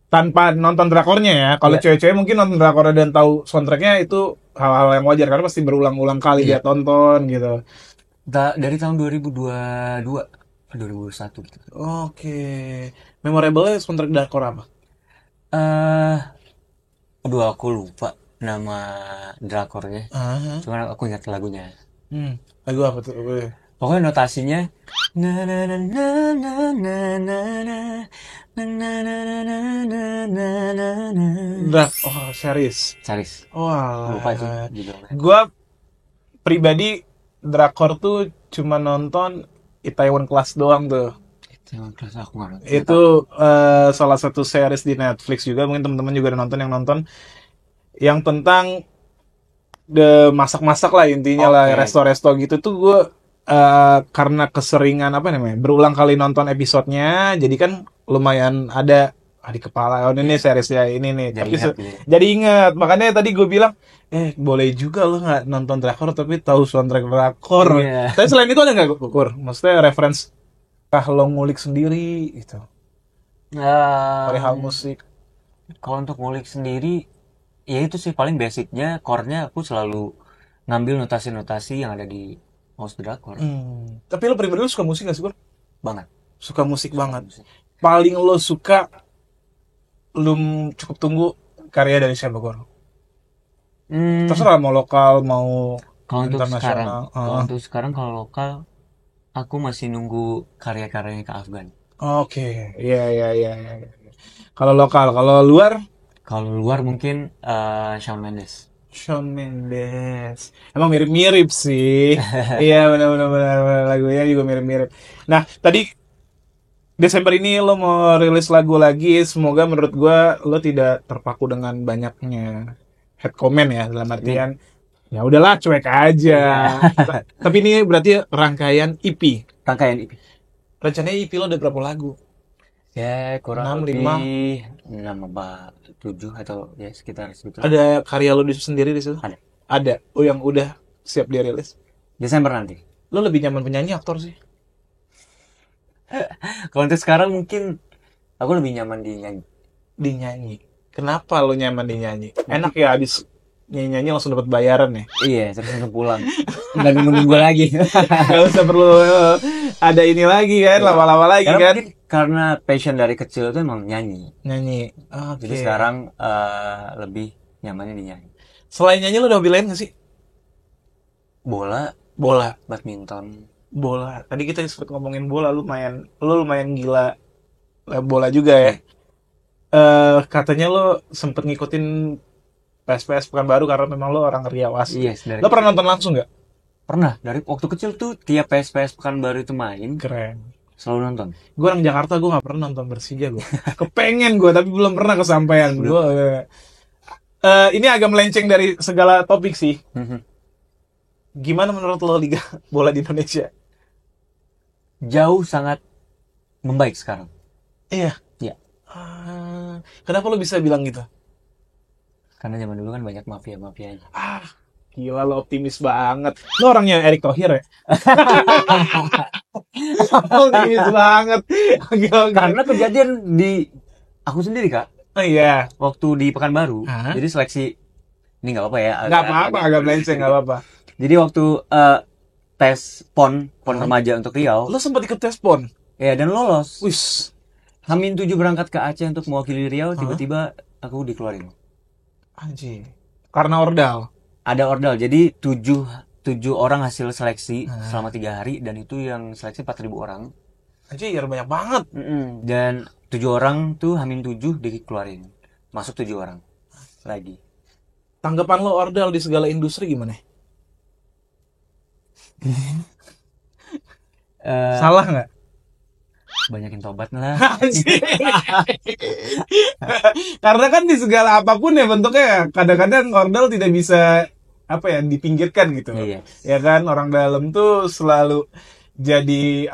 tanpa nonton Drakornya ya. Kalau cewek-cewek mungkin nonton Drakor dan tahu soundtracknya itu hal-hal yang wajar karena pasti berulang-ulang kali dia tonton gitu. Dari tahun 2021 gitu. Memorable soundtrack Drakor apa? Aku lupa nama Drakornya. Cuman aku ingat lagunya. Lagu apa tuh? Pokoknya notasinya series. Lupa sih. Gue pribadi Drakor tuh cuma nonton Itaewon Class doang tuh. Itaewon Class aku nggak nonton. Itu salah satu series di Netflix juga, mungkin teman-teman juga ada nonton yang tentang masak-masak lah intinya lah, resto-resto gitu tuh gue karena keseringan berulang kali nonton episodenya, jadi kan lumayan ada di kepala. Ini seriesnya ini nih. Jadi ingat. Makanya tadi gue bilang, boleh juga lo nggak nonton Drakor tapi tahu soundtrack Drakor. Tapi selain itu ada nggak Kur? Maksudnya reference lo ngulik sendiri gitu? Perihal musik. Kalau untuk ngulik sendiri, ya itu sih paling basicnya, core-nya aku selalu ngambil notasi-notasi yang ada di OS Drakor. Tapi lo pribadi lo suka musik gak sih, Kur? Banget. Suka musik banget. Paling lo suka, lo cukup tunggu karya dari siapa, Kur? Terserah mau lokal, mau internasional. Kalau untuk sekarang kalau lokal, aku masih nunggu karya-karyanya Kak Afgan. Iya. Kalau lokal, kalau luar? Kalau luar mungkin Shawn Mendes. Emang mirip-mirip sih. Iya benar lagunya juga mirip-mirip. Nah tadi Desember ini lo mau rilis lagu lagi. Semoga menurut gue lo tidak terpaku dengan banyaknya head comment ya, dalam artian ya udahlah cuek aja. Tapi ini berarti rangkaian EP. rencananya EP lo ada berapa lagu? Ya, kurang 6, lebih 6 apa 7 atau ya sekitar segitu. Ada karya lo sendiri di situ? Ada. Ada. Oh, yang udah siap dirilis. Desember nanti. Lo lebih nyaman penyanyi aktor sih? Kalau untuk sekarang mungkin aku lebih nyaman di nyanyi. Di nyanyi. Kenapa lo nyaman di nyanyi? Enak ya abis nyanyi langsung dapat bayaran ya? Iya, terus langsung pulang. Nggak nunggu gue lagi. Gak usah perlu ada ini lagi kan, lama-lama lagi Karena kan? mungkin karena passion dari kecil itu emang nyanyi. Nyanyi. Oke. Jadi sekarang lebih nyamannya di nyanyi. Selain nyanyi lo udah hobi lain gak sih? Bola, Bola. badminton. Bola. Tadi kita sempat ngomongin bola, lu lumayan gila bola juga ya. Katanya lo sempet ngikutin PSPS Pekanbaru karena memang lo orang Riau asli. Yes, dari Lo pernah nonton langsung nggak? pernah. Dari waktu kecil tuh tiap PSPS Pekanbaru itu main, Keren. selalu nonton. Gue orang Jakarta, gue nggak pernah nonton Persija gue. Kepengen gue tapi belum pernah kesampaian. Gue ini agak melenceng dari segala topik sih. Gimana menurut lo liga bola di Indonesia? Jauh sangat membaik sekarang. Iya. Iya. Kenapa lo bisa bilang gitu? Karena zaman dulu kan banyak mafia-mafianya. Gila lo optimis banget. Lo orangnya Erick Thohir ya? Optimis banget. Gila. Karena kejadian di aku sendiri, Kak. Oh iya. Waktu di Pekanbaru. Hah? Jadi seleksi ini nggak apa-apa ya. Nggak apa-apa, agak melenceng nggak apa-apa. Jadi waktu tes pon remaja untuk Riau, Lo sempat ikut tes pon? ya dan lolos. Wis. Hamin 7 berangkat ke Aceh untuk mewakili Riau, tiba-tiba aku dikeluarin. Anjir. Karena ordal. Ada ordal, jadi 7 orang hasil seleksi selama 3 hari, dan itu yang seleksi 4.000 orang. Anjir, banyak banget. Dan 7 orang tuh Hamin 7 dikeluarin. Masuk 7 orang lagi. Tanggapan lo ordal di segala industri gimana? Salah nggak? Banyakin tobat lah. Karena kan di segala apapun ya bentuknya, kadang-kadang ordal tidak bisa dipinggirkan gitu. Iya. Ya kan, orang dalam tuh selalu jadi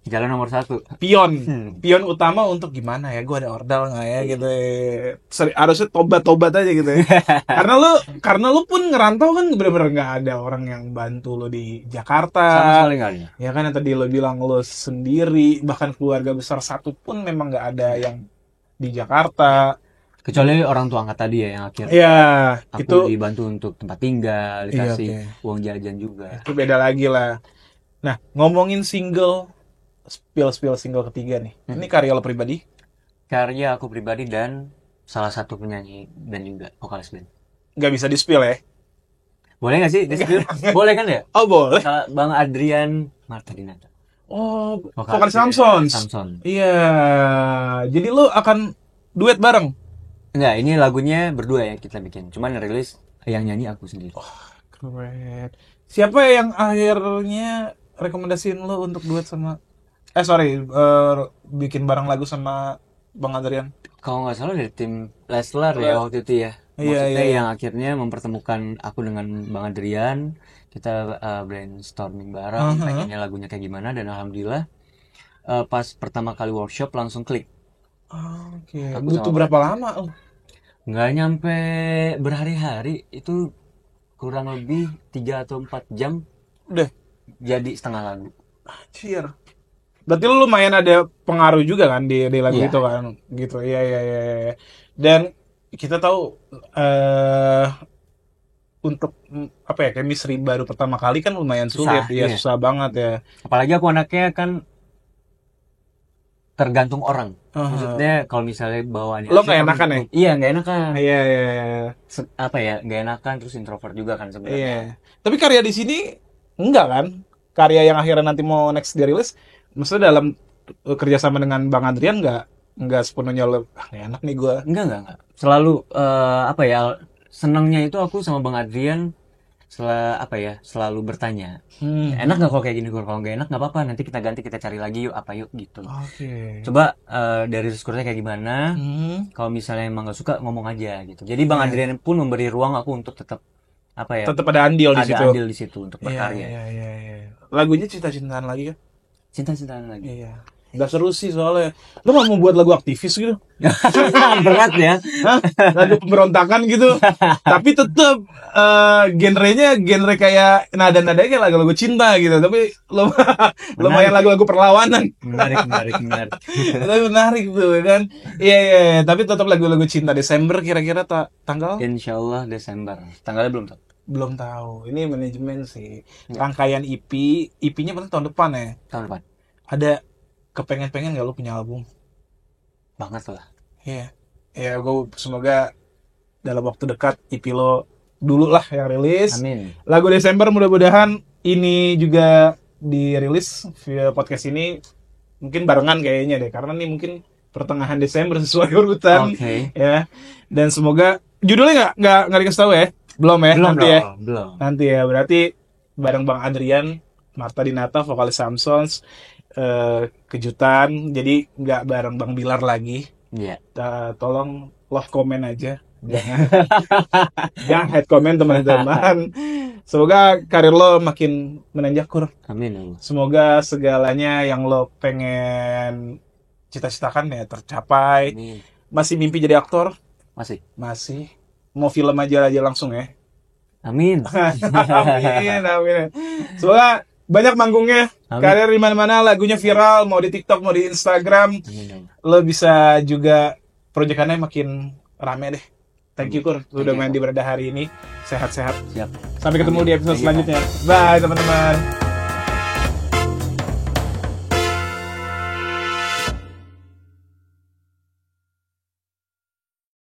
Jalan nomor 1. pion utama untuk gimana ya, gue ada ordal nggak ya gitu. Harusnya tobat aja gitu ya. karena lu pun ngerantau kan bener-bener nggak ada orang yang bantu lo di Jakarta. Sama sekali nggak ada. Ya kan, yang tadi lo bilang lo sendiri, bahkan keluarga besar satu pun memang nggak ada yang di Jakarta. Kecuali orang tua angkat tadi ya, yang akhirnya Iya, aku itu dibantu untuk tempat tinggal, dikasih uang jajan juga. itu beda lagi lah. Nah, ngomongin spill single ketiga nih. Ini karya lo pribadi? Karya aku pribadi dan salah satu penyanyi dan juga vokalis band. Nggak bisa di-spill ya? Boleh nggak sih? Boleh kan ya? Oh, boleh. Bang Adrian Marta Dinata. Oh, Vokalis vokalis Samsons. Samson. Iya. Jadi lo akan duet bareng? Enggak, ini lagunya berdua ya kita bikin. Cuman rilis yang nyanyi aku sendiri. Keren. Siapa yang akhirnya rekomendasiin lo untuk duet sama bikin bareng lagu sama Bang Adrian? Kalau nggak salah dari tim Leslar ya waktu itu ya. Maksudnya yang akhirnya mempertemukan aku dengan Bang Adrian. Kita brainstorming bareng, pengennya lagunya kayak gimana, dan alhamdulillah pas pertama kali workshop langsung klik. Oke. Butuh berapa lama? Nggak nyampe berhari-hari, itu kurang lebih 3 atau 4 jam udah jadi setengah lagu. Anjir. Berarti lu lumayan ada pengaruh juga kan di lagu Iya. itu kan, gitu. Iya. Dan kita tahu untuk chemistry baru pertama kali kan lumayan sulit, susah banget ya. Apalagi aku anaknya kan tergantung orang. Maksudnya kalau misalnya bawaannya lo nggak enakan ya? Iya, nggak enakan. Iya. Nggak enakan, terus introvert juga kan sebenarnya. Iya. Tapi karya di sini enggak kan? Karya yang akhirnya nanti mau next dirilis, maksudnya dalam kerjasama dengan Bang Adrian nggak sepenuhnya lo nggak enak nih gue. Enggak. Selalu senangnya itu aku sama Bang Adrian selalu bertanya. Enak nggak kalau kayak gini? Kalau nggak enak nggak apa-apa, nanti kita ganti, kita cari lagi yuk gitu. Oke. Coba dari skurnya kayak gimana? Kalau misalnya emang nggak suka, ngomong aja gitu. Jadi Bang Adrian pun memberi ruang aku untuk tetap tetap ada andil di situ. Ada andil di situ untuk berkarya. Iya. Lagunya cinta-cintaan lagi kan? Cinta-cintaan lagi. Iya. Gak seru sih soalnya. Lu gak mau buat lagu aktivis gitu? Berat ya. Hah? Lagu pemberontakan gitu. Tapi tetep genrenya genre kayak nada-nadanya kayak lagu-lagu cinta gitu. Tapi lumayan lagu-lagu perlawanan. Menarik. Tapi menarik tuh kan. Iya. Tapi tetap lagu-lagu cinta. Desember kira-kira tanggal? Insyaallah Desember. Tanggalnya belum tahu. Belum tahu. Ini manajemen sih. Rangkaian EP-nya berarti tahun depan ya? Tahun depan. Ada kepengen gak lu punya album? Banget lah. Iya. Ya gue semoga dalam waktu dekat EP lo dulu lah yang rilis. Amin. Lagu Desember mudah-mudahan ini juga dirilis via podcast ini mungkin barengan kayaknya deh, karena nih mungkin pertengahan Desember sesuai urutan. Oke. Ya. Dan semoga judulnya nggak dikasih tahu ya? Belum ya? Belum Nanti dong, ya. belum. Nanti ya, berarti bareng Bang Adrian, Marta Dinata, vokalis Samsons, kejutan. Jadi nggak bareng Bang Bilar lagi. Iya. Tolong love comment aja. Jangan hate comment teman-teman. Semoga karir lo makin menanjak, Kur. Amin Allah. Semoga segalanya yang lo pengen cita-citakan ya tercapai. Amin. Masih mimpi jadi aktor? Masih. Mau film aja langsung ya? Amin. Amin. Semoga banyak manggungnya. Amin. Karir di mana-mana, lagunya viral, mau di TikTok, mau di Instagram. Amin. Lo bisa juga proyekannya makin rame deh. Thank you, Kur. Lu udah main di Berada hari ini. Sehat-sehat. Siap. Sampai ketemu Amin. di episode Thank you, selanjutnya. Bye, teman-teman.